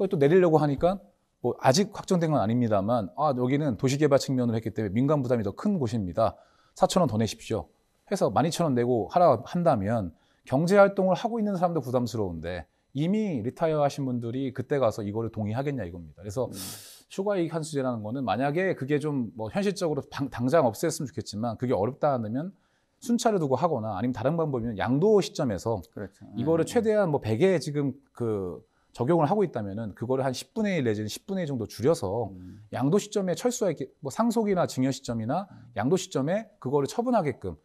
또 내리려고 하니까 뭐 아직 확정된 건 아닙니다만 여기는 도시개발 측면으로 했기 때문에 민간 부담이 더 큰 곳입니다. 4,000원 더 내십시오. 해서 12,000원 내고 하라 한다면 경제활동을 하고 있는 사람도 부담스러운데 이미 리타이어 하신 분들이 그때 가서 이거를 동의하겠냐 이겁니다. 그래서 초과이익 환수제라는 거는 만약에 그게 좀 뭐 현실적으로 당장 없앴으면 좋겠지만 그게 어렵다 하면 순차를 두고 하거나 아니면 다른 방법이면 양도 시점에서 그렇죠. 이거를 최대한 뭐 100에 지금 그 적용을 하고 있다면은 그거를 한 10분의 1 내지는 10분의 1 정도 줄여서 양도 시점에 철수하게 뭐 상속이나 증여 시점이나 양도 시점에 그거를 처분하게끔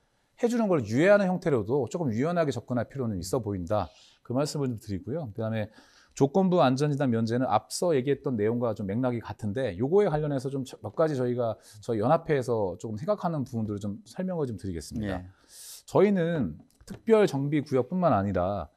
해주는 걸 유예하는 형태로도 조금 유연하게 접근할 필요는 있어 보인다. 그 말씀을 좀 드리고요. 그다음에 조건부 안전진단 면제는 앞서 얘기했던 내용과 좀 맥락이 같은데 요거에 관련해서 좀 몇 가지 저희 연합회에서 조금 생각하는 부분들을 좀 설명을 좀 드리겠습니다. 예. 저희는 특별 정비 구역뿐만 아니라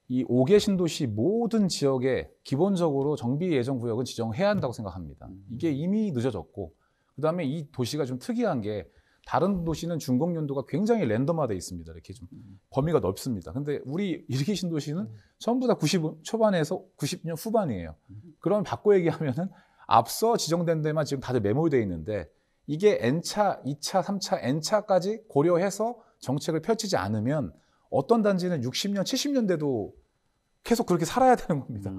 이 5개 신도시 모든 지역에 기본적으로 정비 예정 구역은 지정해야 한다고 생각합니다. 이게 이미 늦어졌고 그다음에 이 도시가 좀 특이한 게 다른 도시는 준공 연도가 굉장히 랜덤화되어 있습니다. 이렇게 좀 범위가 넓습니다. 근데 우리 1기 신도시는 전부 다 90 초반에서 90년 후반이에요. 그럼 바꿔 얘기하면은 앞서 지정된 데만 지금 다들 매몰되어 있는데 이게 N차, 2차, 3차, N차까지 고려해서 정책을 펼치지 않으면 어떤 단지는 60년, 70년대도 계속 그렇게 살아야 되는 겁니다.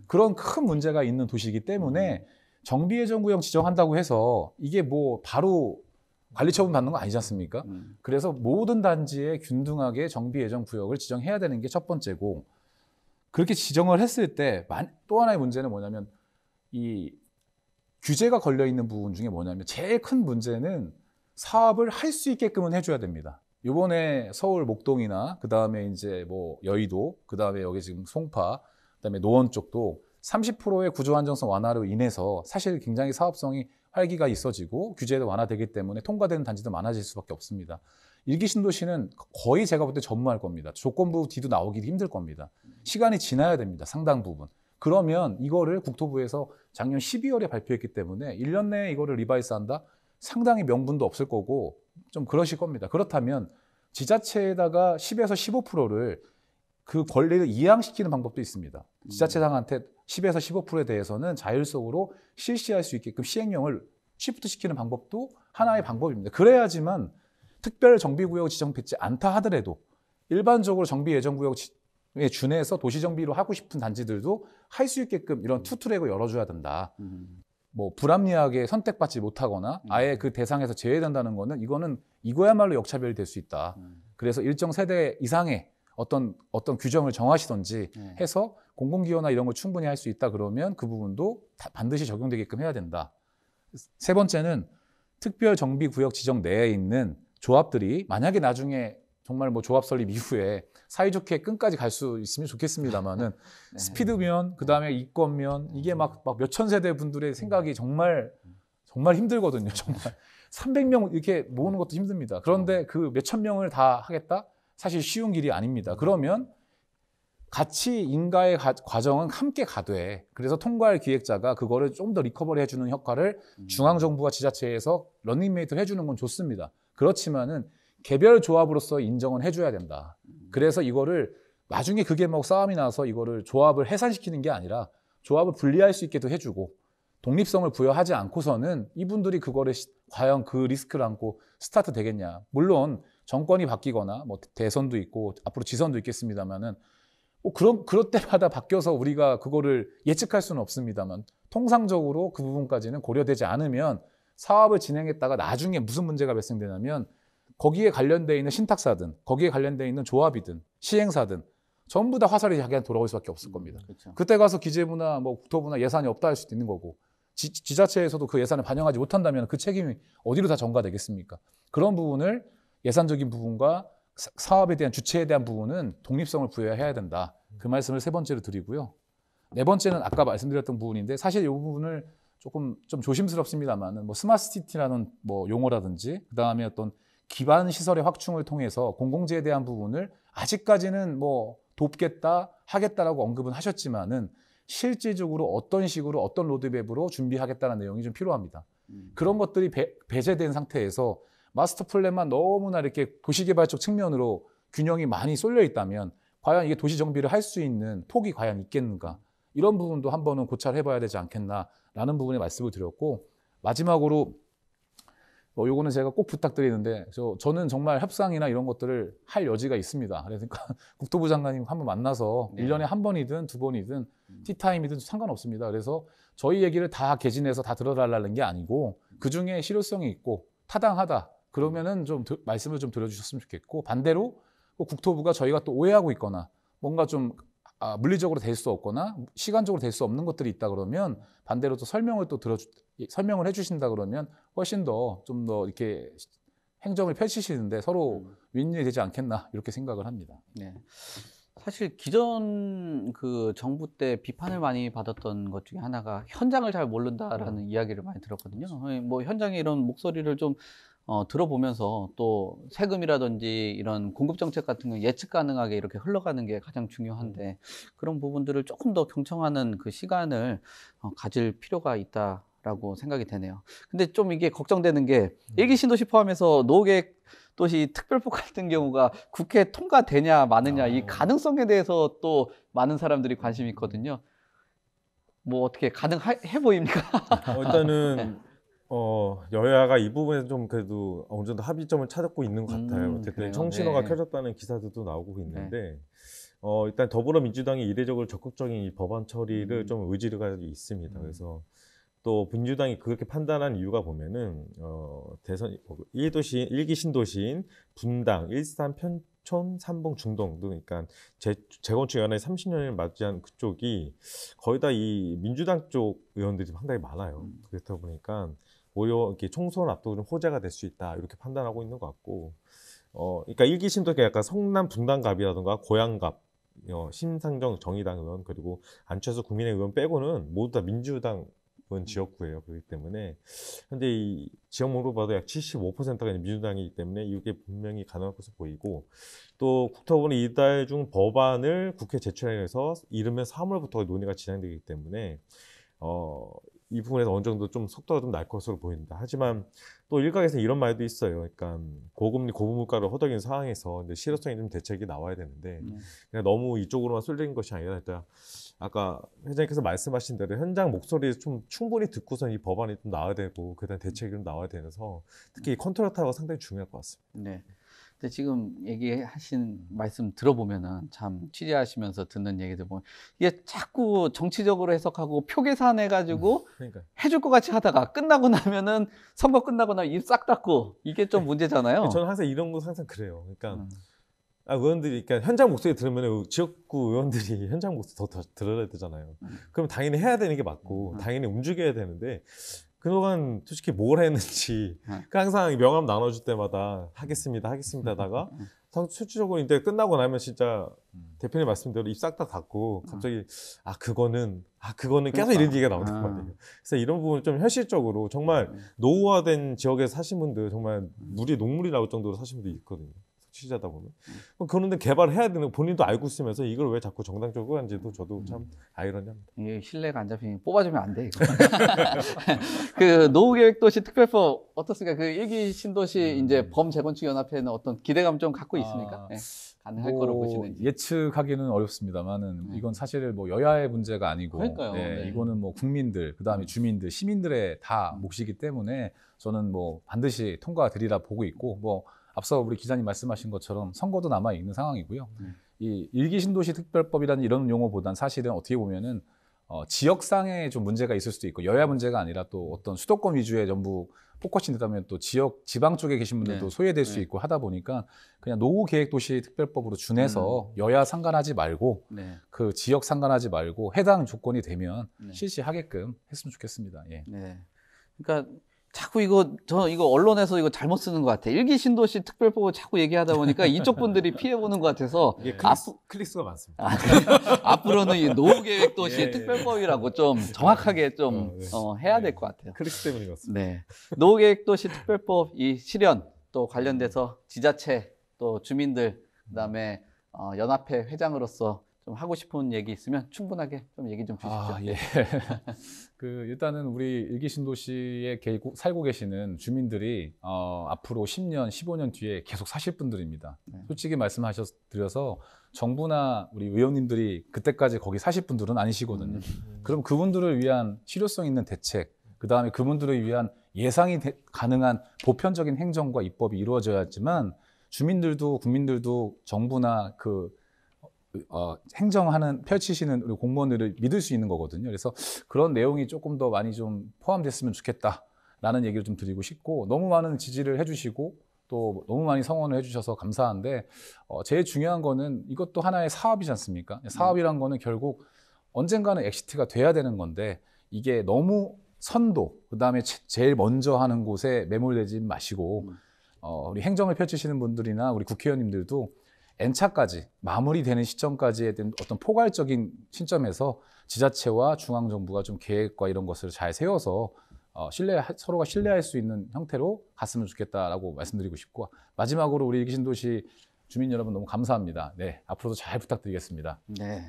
그런 큰 문제가 있는 도시이기 때문에 정비예전구역 지정한다고 해서 이게 뭐 바로 관리처분 받는 거 아니지 않습니까? 그래서 모든 단지에 균등하게 정비예전구역을 지정해야 되는 게 첫 번째고, 그렇게 지정을 했을 때 또 하나의 문제는 뭐냐면 이 규제가 걸려 있는 부분 중에 뭐냐면 제일 큰 문제는 사업을 할 수 있게끔은 해줘야 됩니다. 이번에 서울 목동이나 그 다음에 이제 뭐 여의도, 그 다음에 여기 지금 송파, 그 다음에 노원 쪽도 30%의 구조 안정성 완화로 인해서 사실 굉장히 사업성이 활기가 있어지고 규제도 완화되기 때문에 통과되는 단지도 많아질 수밖에 없습니다. 일기 신도시는 거의 제가 볼 때 전무할 겁니다. 조건부 D도 나오기도 힘들 겁니다. 시간이 지나야 됩니다. 상당 부분. 그러면 이거를 국토부에서 작년 12월에 발표했기 때문에 1년 내에 이거를 리바이스한다? 상당히 명분도 없을 거고 좀 그러실 겁니다. 그렇다면 지자체에다가 10에서 15%를 그 권리를 이양시키는 방법도 있습니다. 지자체장한테 10에서 15%에 대해서는 자율적으로 실시할 수 있게끔 시행령을 시프트시키는 방법도 하나의 방법입니다. 그래야지만 특별 정비구역 지정받지 않다 하더라도 일반적으로 정비예전구역에 준해서 도시정비로 하고 싶은 단지들도 할 수 있게끔 이런 투트랙을 열어줘야 된다. 뭐 불합리하게 선택받지 못하거나 아예 그 대상에서 제외된다는 거는 이거야말로 역차별이 될 수 있다. 그래서 일정 세대 이상의 어떤 규정을 정하시던지 해서 공공기여나 이런 걸 충분히 할 수 있다 그러면 그 부분도 반드시 적용되게끔 해야 된다. 세 번째는 특별 정비구역 지정 내에 있는 조합들이 만약에 나중에 정말 뭐 조합 설립 이후에 사이좋게 끝까지 갈 수 있으면 좋겠습니다만은 네. 스피드면 그다음에 이권면 이게 막 몇천 세대 분들의 생각이 정말 힘들거든요. 정말 300명 이렇게 모으는 것도 힘듭니다. 그런데 그 몇천 명을 다 하겠다? 사실 쉬운 길이 아닙니다. 그러면 같이 인가의 과정은 함께 가되 그래서 통과할 기획자가 그거를 좀 더 리커버리 해주는 역할을 중앙정부와 지자체에서 런닝메이트를 해주는 건 좋습니다. 그렇지만은 개별 조합으로서 인정은 해줘야 된다. 그래서 이거를 나중에 그게 막 싸움이 나서 이거를 조합을 해산시키는 게 아니라 조합을 분리할 수 있게도 해주고 독립성을 부여하지 않고서는 이분들이 그거를 과연 그 리스크를 안고 스타트 되겠냐. 물론 정권이 바뀌거나 뭐 대선도 있고 앞으로 지선도 있겠습니다만은 뭐 그럴 때마다 바뀌어서 우리가 그거를 예측할 수는 없습니다만 통상적으로 그 부분까지는 고려되지 않으면 사업을 진행했다가 나중에 무슨 문제가 발생되냐면 거기에 관련되어 있는 신탁사든 거기에 관련되어 있는 조합이든 시행사든 전부 다 화살이 자기한테 돌아올 수밖에 없을 겁니다. 그렇죠. 그때 가서 기재부나 뭐 국토부나 예산이 없다 할 수도 있는 거고 지자체에서도 그 예산을 반영하지 못한다면 그 책임이 어디로 다 전가되겠습니까? 그런 부분을 예산적인 부분과 사업에 대한 주체에 대한 부분은 독립성을 부여해야 된다. 그 말씀을 세 번째로 드리고요. 네 번째는 아까 말씀드렸던 부분인데 사실 이 부분을 조금 좀 조심스럽습니다만은 뭐 스마트시티라는 뭐 용어라든지 그 다음에 어떤 기반 시설의 확충을 통해서 공공재에 대한 부분을 아직까지는 뭐 돕겠다 하겠다라고 언급은 하셨지만은 실질적으로 어떤 식으로 어떤 로드맵으로 준비하겠다는 내용이 좀 필요합니다. 그런 것들이 배제된 상태에서 마스터 플랜만 너무나 이렇게 도시개발적 측면으로 균형이 많이 쏠려 있다면 과연 이게 도시 정비를 할 수 있는 폭이 과연 있겠는가? 이런 부분도 한번은 고찰해 봐야 되지 않겠나라는 부분에 말씀을 드렸고 마지막으로 요거는 제가 꼭 부탁드리는데 저는 정말 협상이나 이런 것들을 할 여지가 있습니다. 그러니까 국토부 장관님 한번 만나서 네. 1년에 한 번이든 두 번이든 티타임이든 상관없습니다. 그래서 저희 얘기를 다 개진해서 다 들어달라는 게 아니고 그중에 실효성이 있고 타당하다. 그러면은 좀 말씀을 좀 드려주셨으면 좋겠고 반대로 국토부가 저희가 또 오해하고 있거나 뭔가 좀 물리적으로 될 수 없거나 시간적으로 될 수 없는 것들이 있다 그러면 반대로 또 설명을 해주신다 그러면 훨씬 더 좀 더 이렇게 행정을 펼치시는데 서로 윈윈이 되지 않겠나 이렇게 생각을 합니다. 네. 사실 기존 그 정부 때 비판을 많이 받았던 것 중에 하나가 현장을 잘 모른다라는 이야기를 많이 들었거든요. 뭐 현장에 이런 목소리를 좀 들어보면서 또 세금이라든지 이런 공급 정책 같은 거 예측 가능하게 이렇게 흘러가는 게 가장 중요한데 그런 부분들을 조금 더 경청하는 그 시간을 가질 필요가 있다라고 생각이 되네요. 근데 좀 이게 걱정되는 게 일기 신도시 포함해서 노후계획 도시 특별법 같은 경우가 국회 통과되냐 마느냐 이 가능성에 대해서 또 많은 사람들이 관심이 있거든요. 뭐 어떻게 가능해 보입니까? 일단은 여야가 이 부분에서 좀 그래도 어느 정도 합의점을 찾고 있는 것 같아요. 어쨌든 그래요? 청신호가 네. 켜졌다는 기사들도 나오고 있는데 일단 더불어민주당이 이례적으로 적극적인 이 법안 처리를 좀 의지가 있습니다. 그래서 또 민주당이 그렇게 판단한 이유가 보면은 대선 1기 신도시인 분당, 일산, 편촌, 삼봉, 중동 등 그러니까 재건축 연합 30년을 맞이한 그쪽이 거의 다 이 민주당 쪽 의원들이 상당히 많아요. 그렇다 보니까 오히려 이렇게 총선 앞두고 좀 호재가 될 수 있다 이렇게 판단하고 있는 것 같고, 그러니까 1기 신도시가 약간 성남 분당갑이라든가 고양갑, 심상정 정의당 의원 그리고 안철수 국민의 의원 빼고는 모두 다 민주당 지역구예요. 그렇기 때문에 현재 이 지역목으로 봐도 약 75%가 민주당이기 때문에 이게 분명히 가능할 것으로 보이고, 또 국토부는 이달 중 법안을 국회 제출해서 이르면 3월부터 논의가 진행되기 때문에 이 부분에서 어느 정도 좀 속도가 좀 날 것으로 보인다. 하지만 또 일각에서 이런 말도 있어요. 그러니까 고금리 고물가를 허덕이는 상황에서 이제 실효성이 좀 대책이 나와야 되는데 그냥 너무 이쪽으로만 쏠리는 것이 아니라 일단 아까 회장님께서 말씀하신 대로 현장 목소리를 좀 충분히 듣고선 이 법안이 좀 나와야 되고 그다음 대책이 좀 나와야 되면서 특히 컨트롤 타워가 상당히 중요할 것 같습니다. 네. 근데 지금 얘기하신 말씀 들어보면은 참 취재하시면서 듣는 얘기들 보면 이게 자꾸 정치적으로 해석하고 표 계산해가지고 그러니까 해줄 것 같이 하다가 끝나고 나면은 선거 끝나고 나면 입 싹 닫고 이게 좀 문제잖아요. 저는 항상 이런 거 항상 그래요. 그러니까 의원들이 그러니까 현장 목소리 들으면 지역구 의원들이 현장 목소리 더 들어야 되잖아요. 그럼 당연히 해야 되는 게 맞고 당연히 움직여야 되는데 그동안 솔직히 뭘 했는지 항상 명함 나눠줄 때마다 하겠습니다 하다가 실질적으로 이제 끝나고 나면 진짜 대표님 말씀대로 입 싹 다 닫고 갑자기 그거는 계속 이런 얘기가 나온단 말이에요. 그래서 이런 부분을 좀 현실적으로 정말 노후화된 지역에서 사신 분들 정말 눈물이 나올 정도로 사신 분들이 있거든요. 취재하다 보면. 그런데 개발을 해야 되는 거 본인도 알고 있으면서 이걸 왜 자꾸 정당적으로 하는지도 저도 참 아이러니합니다. 이게 신뢰가 안 잡히면 뽑아주면 안 돼, 이거. 그 노후계획도시 특별법 어떻습니까? 그 1기 신도시 이제 범재건축연합회는 어떤 기대감 좀 갖고 있습니까? 네. 가능할 거로 보시는지. 예측하기는 어렵습니다만은 이건 사실 뭐 여야의 문제가 아니고 그러니까요. 네. 이거는 뭐 국민들 그다음에 주민들 시민들의 다 몫이기 때문에 저는 뭐 반드시 통과되리라 보고 있고, 뭐 앞서 우리 기자님 말씀하신 것처럼 선거도 남아 있는 상황이고요. 이 1기 신도시 특별법이라는 이런 용어보단 사실은 어떻게 보면은 지역상에 좀 문제가 있을 수도 있고 여야 문제가 아니라 또 어떤 수도권 위주의 전부 포커싱 되다면 또 지방 쪽에 계신 분들도 소외될 수 있고 하다 보니까 그냥 노후계획도시 특별법으로 준해서 여야 상관하지 말고 그 지역 상관하지 말고 해당 조건이 되면 실시하게끔 했으면 좋겠습니다. 예. 네. 그러니까 자꾸 저 이거 언론에서 이거 잘못 쓰는 것 같아요. 1기 신도시 특별법을 자꾸 얘기하다 보니까 이쪽 분들이 피해보는 것 같아서. 이게 클릭수가 많습니다. 앞으로는 이 노후계획도시 특별법이라고 좀 정확하게 좀 해야 될 것 같아요. 클릭수 때문인 것 같습니다. 네. 노후계획도시 특별법 이 실현 또 관련돼서 지자체 또 주민들 그다음에 연합회 회장으로서 좀 하고 싶은 얘기 있으면 충분하게 좀 얘기 좀 주십시오. 예. 일단은 우리 1기 신도시에 살고 계시는 주민들이 앞으로 10년, 15년 뒤에 계속 사실 분들입니다. 솔직히 말씀드려서 정부나 우리 의원님들이 그때까지 거기 사실 분들은 아니시거든요. 그럼 그분들을 위한 실효성 있는 대책, 그다음에 그분들을 위한 예상이 가능한 보편적인 행정과 입법이 이루어져야지만 주민들도 국민들도 정부나 펼치시는 우리 공무원들을 믿을 수 있는 거거든요. 그래서 그런 내용이 조금 더 많이 좀 포함됐으면 좋겠다라는 얘기를 좀 드리고 싶고, 너무 많은 지지를 해주시고 또 너무 많이 성원을 해주셔서 감사한데, 제일 중요한 거는 이것도 하나의 사업이지 않습니까? 사업이란 거는 결국 언젠가는 엑시트가 돼야 되는 건데, 이게 너무 선도, 그 다음에 제일 먼저 하는 곳에 매몰되지 마시고, 우리 행정을 펼치시는 분들이나 우리 국회의원님들도 N차까지 마무리되는 시점까지의 어떤 포괄적인 시점에서 지자체와 중앙정부가 좀 계획과 이런 것을 잘 세워서 서로가 신뢰할 수 있는 형태로 갔으면 좋겠다라고 말씀드리고 싶고, 마지막으로 우리 1기 신도시 주민 여러분 너무 감사합니다. 네, 앞으로도 잘 부탁드리겠습니다. 네.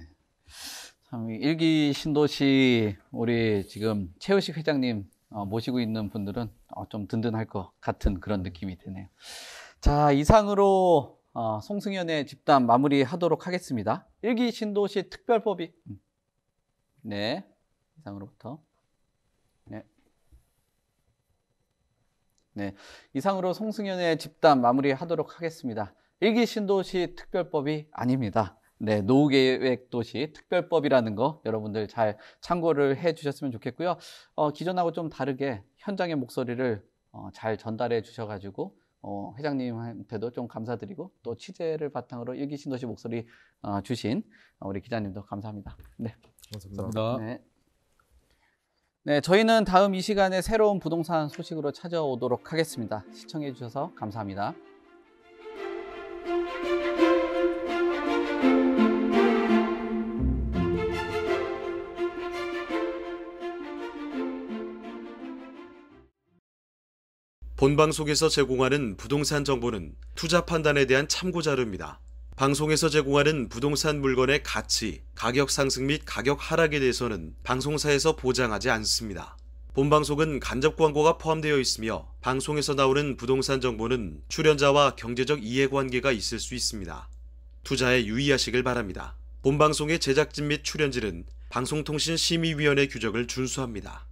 참 1기 신도시 우리 지금 최우식 회장님 모시고 있는 분들은 좀 든든할 것 같은 그런 느낌이 드네요. 자, 이상으로 송승현의 집단 마무리하도록 하겠습니다. 1기 신도시 특별법이 네, 이상으로부터 네, 이상으로 송승현의 집단 마무리하도록 하겠습니다. 1기 신도시 특별법이 아닙니다. 네, 노후계획도시 특별법이라는 거 여러분들 잘 참고를 해 주셨으면 좋겠고요. 기존하고 좀 다르게 현장의 목소리를 잘 전달해 주셔가지고 회장님한테도 좀 감사드리고 또 취재를 바탕으로 일기 신도시 목소리 주신 우리 기자님도 감사합니다. 네. 감사합니다. 네. 네, 저희는 다음 이 시간에 새로운 부동산 소식으로 찾아오도록 하겠습니다. 시청해 주셔서 감사합니다. 본 방송에서 제공하는 부동산 정보는 투자 판단에 대한 참고 자료입니다. 방송에서 제공하는 부동산 물건의 가치, 가격 상승 및 가격 하락에 대해서는 방송사에서 보장하지 않습니다. 본 방송은 간접 광고가 포함되어 있으며 방송에서 나오는 부동산 정보는 출연자와 경제적 이해관계가 있을 수 있습니다. 투자에 유의하시길 바랍니다. 본 방송의 제작진 및 출연진은 방송통신심의위원회 규정을 준수합니다.